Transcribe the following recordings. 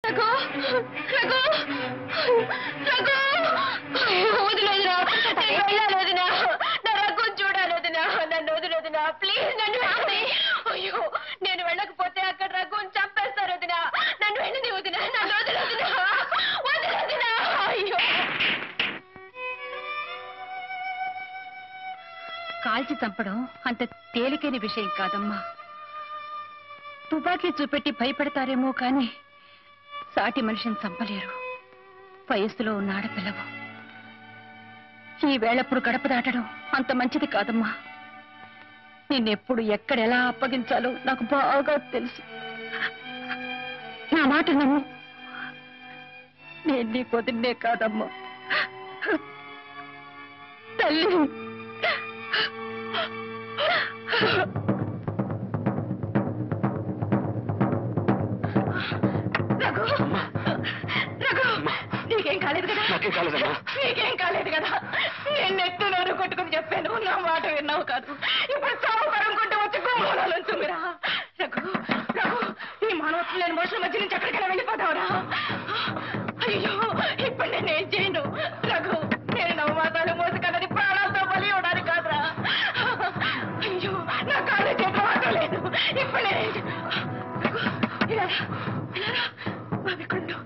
రఘు రఘు రఘు వదిలేదురా నేను వెళ్ళాలేదునా నా రఘు చూడాలేదునా నన్ను వదిలేదునా ప్లీజ్ నన్ను వెళ్ళి అయ్యో నేను వెళ్ళకపోతే అక్కడ రఘుని చంపేస్తారు వదినా నన్ను వెళ్ళింది వదినా నన్ను వదిలేదునా వదిలేదునా అయ్యో కాల్చి చంపడం అంత తేలికైన విషయం కాదమ్మా తుపాకీ చూపెట్టి భయపెడతారేమో కానీ సాటి మనిషిని చంపలేరు వయస్సులో ఉన్న ఆడపిల్లవు ఈ వేళప్పుడు గడప దాటడం అంత మంచిది కాదమ్మా నిన్నెప్పుడు ఎక్కడెలా అప్పగించాలో నాకు బాగా తెలుసు నా మాట నమ్ము నేను నీకు వదిలే కాదమ్మా తల్లి నీకేం కాలేదు కదా నీకేం కాలేదు కదా నేను ఎత్తులోను కొట్టుకుని చెప్పాను నా మాట విన్నావు కాదు ఇప్పుడు చావుకరం కొట్టి వచ్చి గోమూలంచుమిరా రఘు రఘు ఈ మానవత్వం లేని మనుషుల మధ్య నుంచి ఎక్కడికైనా వెళ్ళిపోతావురా అయ్యో ఇప్పుడు నేనేం చేయను రఘు నేను నవమాసాలు మోసుకన్నది ప్రాణాలతో బలి ఇవ్వడానికి కాదురా అయ్యో నా కాళ్ళు చేతులు మాత్రం లేదు ఇప్పుడు నేనేం బాబికుండు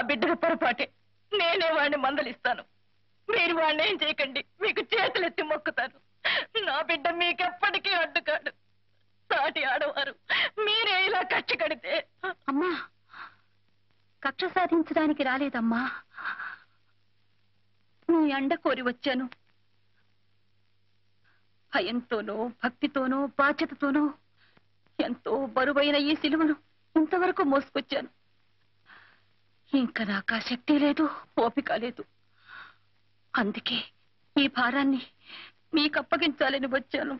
బిడ్డల పొరపాటే నేనే వాడిని మందలిస్తాను మీరు వాడిని ఏం చేయకండి మీకు చేతులెత్తి మొక్కుతాను నా బిడ్డ మీకెప్పటికీ అడ్డుకాడు సాటి ఆడవారు మీరే ఇలా కక్ష కడితే అమ్మా కక్ష సాధించడానికి రాలేదమ్మా నీ అండ కోరి వచ్చాను భయంతోనో భక్తితోనో బాధ్యతతోనో ఎంతో బరువైన ఈ సిలువను ఇంతవరకు మోసుకొచ్చాను ఇంకా నాకు ఆ శక్తి లేదు ఓపిక లేదు అందుకే ఈ భారాన్ని మీకు అప్పగించాలని వచ్చాను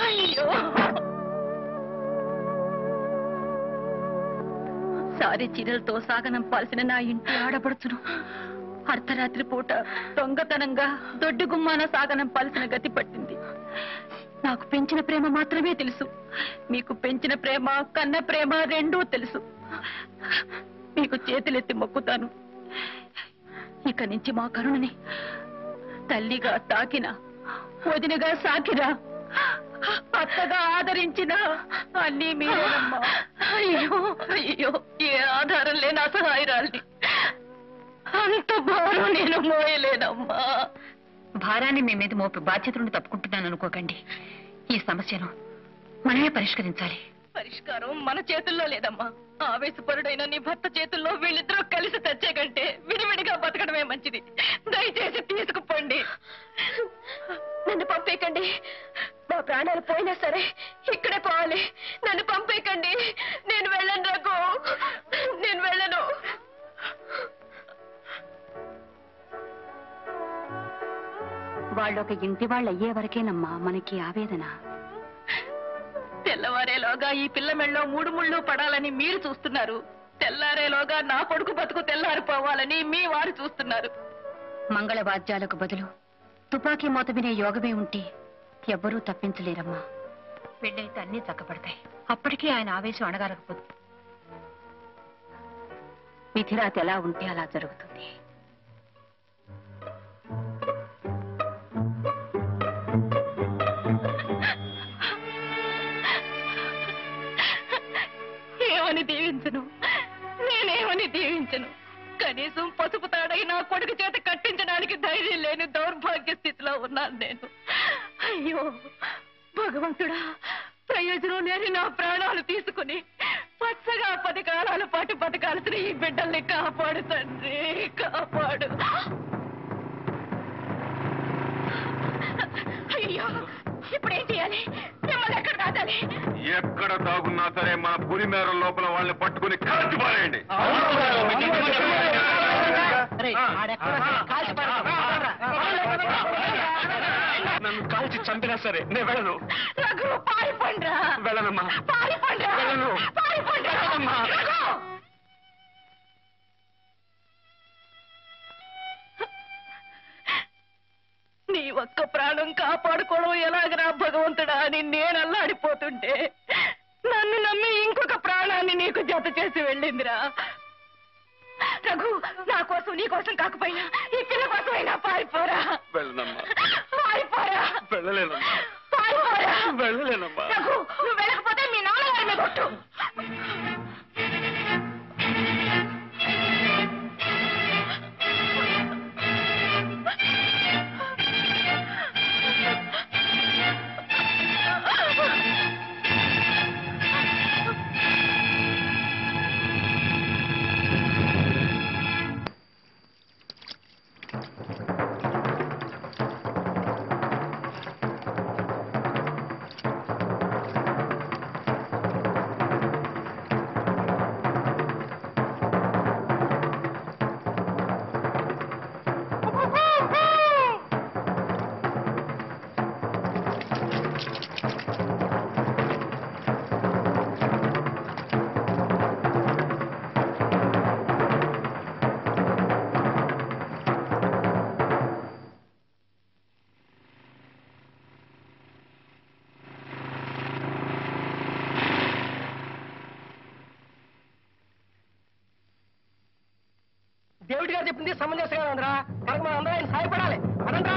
అయ్యో సారి చీరలతో సాగనంపాల్సిన నా ఇంటి ఆడపడుచును అర్ధరాత్రి పూట దొంగతనంగా దొడ్డి గుమ్మాన సాగనంపాల్సిన గతి పట్టింది నాకు పెంచిన ప్రేమ మాత్రమే తెలుసు మీకు పెంచిన ప్రేమ కన్న ప్రేమ రెండూ తెలుసు మీకు చేతులెత్తి మొక్కుతాను ఇక నుంచి మా కరుణని తల్లిగా తాకిన వదినగా సాకిరా అత్తగా ఆదరించిన అన్నీ మీరేనమ్మా అయ్యో అయ్యో ఏ ఆధారం లేని అసహాయరాల్ని అంత భారం నేను మోయలేనమ్మా భారాన్ని మీ మీద మోపి బాధ్యతలను తప్పుకుంటున్నాను అనుకోకండి ఈ సమస్యను మనమే పరిష్కరించాలి పరిష్కారం మన చేతుల్లో లేదమ్మా ఆవేశపరుడైన నీ భర్త చేతుల్లో వీళ్ళిద్దరూ కలిసి తెచ్చే కంటే విడివిడిగా బతకడమే మంచిది దయచేసి తీసుకుపోండి నన్ను పంపేయకండి మా ప్రాణాలు పోయినా సరే ఇక్కడే పోవాలి నన్ను పంపేయకండి నేను వెళ్ళను రఘు నేను వెళ్ళను వాళ్ళొక ఇంటి వాళ్ళు అయ్యే వరకేనమ్మా మనకి ఆవేదన తెల్లవారేలోగా ఈ పిల్ల మెళ్ళలో మూడు ముళ్ళు పడాలని మీరు చూస్తున్నారు తెల్లారేలోగా నా కొడుకు బతుకు తెల్లారిపోవాలని మీ వారు చూస్తున్నారు మంగళవాద్యాలకు బదులు తుపాకీ మోత వినే యోగమే ఉంటే ఎవ్వరూ తప్పించలేరమ్మా పెళ్ళైతే అన్నీ చక్కబడతాయి అప్పటికీ ఆయన ఆవేశం అణగారకపోదు విధిరాత ఎలా ఉంటే అలా జరుగుతుంది ఏమని దీవించను నేనేమని దీవించను కనీసం పసుపు తాడై నా కొడుకు చేత కట్టించడానికి ధైర్యం లేని దౌర్భాగ్య స్థితిలో ఉన్నాను నేను అయ్యో భగవంతుడా ప్రయోజనం లేని నా ప్రాణాలు తీసుకుని పచ్చగా పుట్టాల్సిన ఈ బిడ్డల్ని కాపాడు తండ్రి, కాపాడు. అయ్యో, ఇప్పుడు ఏం చేయాలి? మిమ్మల్ని ఎక్కడ దాచాలి? ఎక్కడ దాగున్నా సరే మన పులిమేర లోపల వాళ్ళని పట్టుకుని కాల్చి పారేయండి. నన్ను కాల్చి చంపినా సరే నేను వెళ్ళను. వెళ్ళనమ్మా, వెళ్ళను. నీ ఒక్క ప్రాణం కాపాడుకోవడం ఎలాగరా భగవంతుడా అని నేను అల్లాడిపోతుంటే నన్ను నమ్మి ఇంకొక ప్రాణాన్ని నీకు జత చేసి వెళ్ళిందిరా. రఘు, నా కోసం నీ కోసం కాకపోయినా ఈ పిల్ల కోసమైనా పారిపోరా. వెళ్ళనమ్మా, పారిపోరా. వెళ్ళలేనమ్మా, పారిపోరా. వెళ్ళలేనమ్మా. రఘు, నువ్వు వెళ్ళకపోతే మీ నాన్నగారిని కొట్టు. దేవుడి గారు చెప్పింది సమంజసంగా ఉందిరా. కనుక మనం అందరం ఆయన సాయపడాలి. అదంతా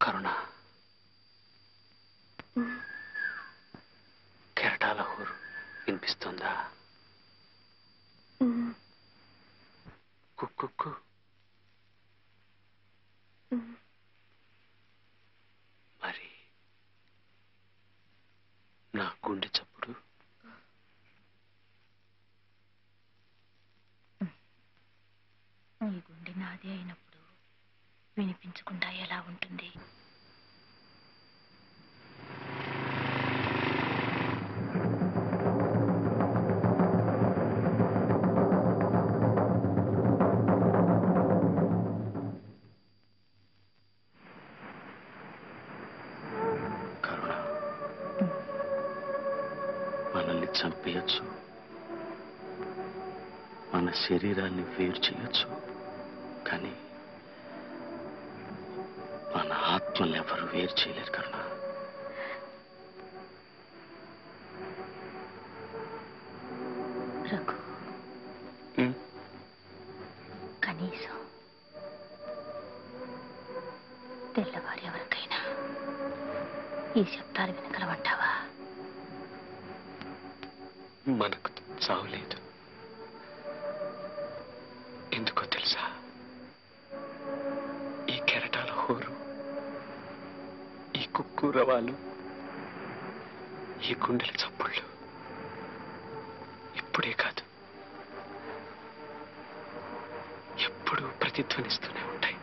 కరుణ, కెరటాల ఊరు వినిపిస్తుందా? కుక్కు మరి నా గుండె చప్పుడు నీ గుండె నాది అయినప్పుడు వినిపించకుండా ఎలా ఉంటుంది? కరుణ, మనల్ని చంపేయచ్చు, మన శరీరాన్ని వేరు చేయొచ్చు, కానీ మన ఆత్మల్ని ఎవరు వేరు చేయలేరు కరుణ. రఘు, కనీసం తెల్లవారి ఎవరికైనా ఈ శబ్దాలు వినగలవంటావా? మనకు చావులేదు. ఎందుకో తెలుసా? ఈ కెరటాల హోరు, ఈ కుక్కూరవాలు, ఈ గుండెల చప్పుళ్ళు ఇప్పుడే కాదు, ఎప్పుడూ ప్రతిధ్వనిస్తూనే ఉంటాయి.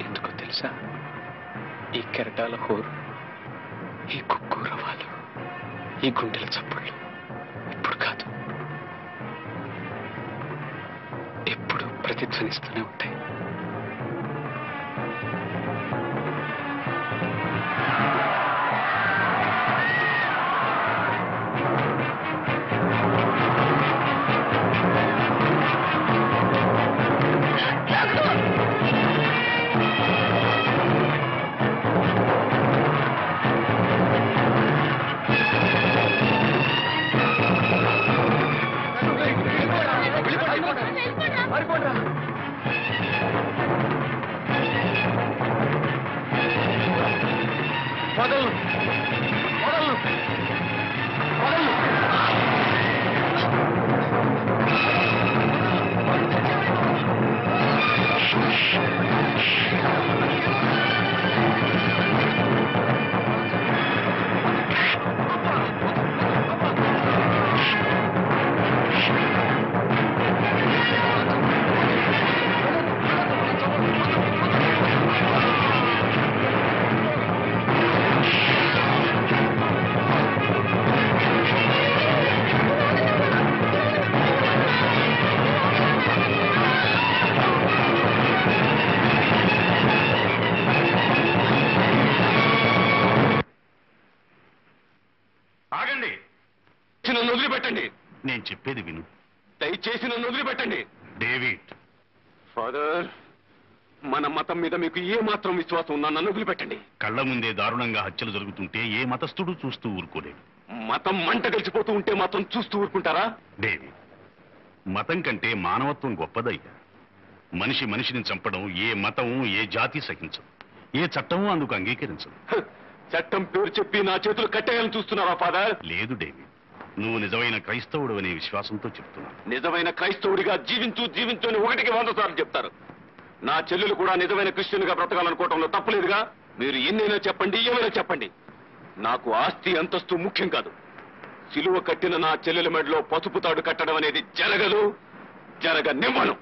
ఎందుకో తెలుసా, ఈ కెరటాల హోరు, ఈ కుక్కూర వాళ్ళు, ఈ గుండెల చప్పుళ్ళు ఇప్పుడు కాదు, ఎప్పుడు ప్రతిధ్వనిస్తూనే ఉంటాయి. నన్ను వదిలిపెట్టండి. నేను చెప్పేది విను. దయచేసి నన్ను వదిలిపెట్టండి. డేవిడ్, ఫాదర్, మన మతం మీద మీకు ఏ మాత్రం విశ్వాసం ఉన్నా నన్ను వదిలిపెట్టండి. కళ్ల ముందే దారుణంగా హత్యలు జరుగుతుంటే ఏ మతస్థుడు చూస్తూ ఊరుకోలేడు. మతం మంట కలిసిపోతూ ఉంటే మాత్రం చూస్తూ ఊరుకుంటారా? డేవిడ్, మతం కంటే మానవత్వం గొప్పదయ్యా. మనిషి మనిషిని చంపడం ఏ మతము, ఏ జాతి సహించదు, ఏ చట్టము అందుకు అంగీకరించదు. చట్టం పేరు చెప్పి నా చేతులు కట్టేయాలని చూస్తున్నారా ఫాదర్? లేదు డేవిడ్, నువ్వు నిజమైన క్రైస్తవుడు అనే విశ్వాసంతో చెప్తున్నావు. నిజమైన క్రైస్తవుడిగా జీవించు జీవించు అని 1కి 100 సార్లు చెప్తారు. నా చెల్లెలు కూడా నిజమైన క్రిస్టియన్ గా బ్రతకాలనుకోవటంలో తప్పులేదుగా. మీరు ఎన్నైనా చెప్పండి, ఏమైనా చెప్పండి, నాకు ఆస్తి అంతస్తు ముఖ్యం కాదు. సిలువ కట్టిన నా చెల్లెల మెడలో పసుపు తాడు కట్టడం అనేది జరగదు, జరగనివ్వను.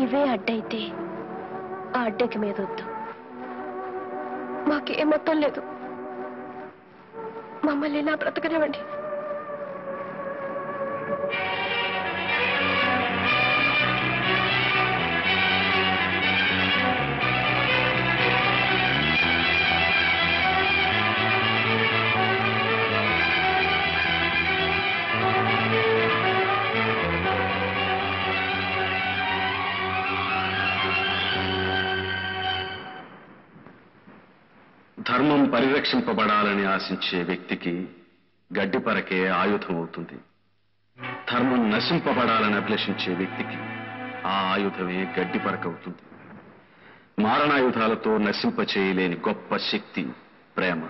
ఇవే అడ్డైతే ఆ అడ్డకి మీద వద్దు. మాకే మొత్తం లేదు, మమ్మల్ని ఇలా బ్రతకనివ్వండి. ధర్మం పరిరక్షింపబడాలని ఆశించే వ్యక్తికి గడ్డిపరకే ఆయుధం అవుతుంది. ధర్మం నశింపబడాలని అభిలషించే వ్యక్తికి ఆ ఆయుధమే గడ్డిపరకవుతుంది. మారణాయుధాలతో నశింపచేయలేని గొప్ప శక్తి ప్రేమ.